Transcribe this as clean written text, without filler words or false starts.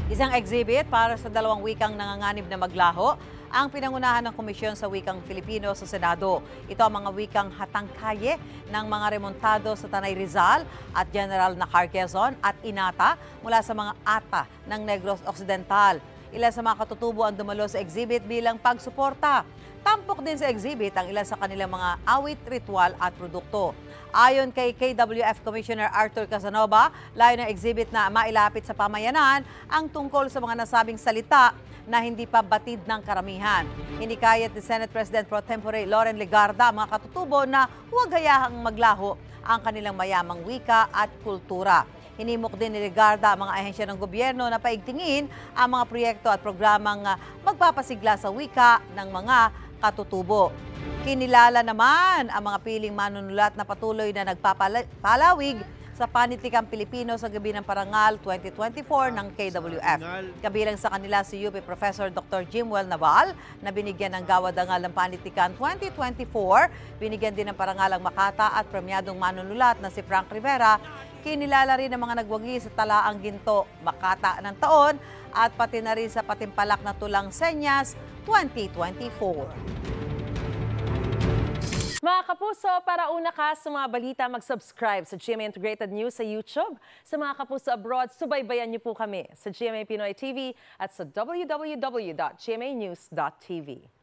Isang exhibit para sa dalawang wikang nanganganib na maglaho ang pinangunahan ng Komisyon sa Wikang Filipino sa Senado. Ito ang mga wikang hatangkaye ng mga remontado sa Tanay Rizal at General Nakar Quezon at Inata mula sa mga ata ng Negros Occidental. Ilan sa mga katutubo ang dumalo sa exhibit bilang pagsuporta. Tampok din sa exhibit ang ilan sa kanilang mga awit, ritual at produkto. Ayon kay KWF Commissioner Arthur Casanova, layo ng exhibit na mailapit sa pamayanan ang tungkol sa mga nasabing salita na hindi pa batid ng karamihan. Hinikayat ni Senate President Pro Tempore Loren Legarda ang mga katutubo na huwag hayahang maglaho ang kanilang mayamang wika at kultura. Hinimok din ni Legarda ang mga ahensya ng gobyerno na paigtingin ang mga proyekto at programang magpapasigla sa wika ng mga katutubo. Kinilala naman ang mga piling manunulat na patuloy na nagpapalawig sa Panitikang Pilipino sa Gabi ng Parangal 2024 ng KWF. Kabilang sa kanila si UP Professor Dr. Jimwell Naval na binigyan ng gawad-dangal ng Panitikan 2024. Binigyan din ng parangal ang Makata at premyadong manunulat na si Frank Rivera. Kinilala rin ang mga nagwagi sa Talaang Ginto, Makata ng Taon at pati na rin sa Patimpalak na Tulang Senyas 2024. Mga kapuso, para una ka sa mga balita, mag-subscribe sa GMA Integrated News sa YouTube. Sa mga kapuso abroad, subaybayan niyo po kami sa GMA Pinoy TV at sa www.gmanews.tv.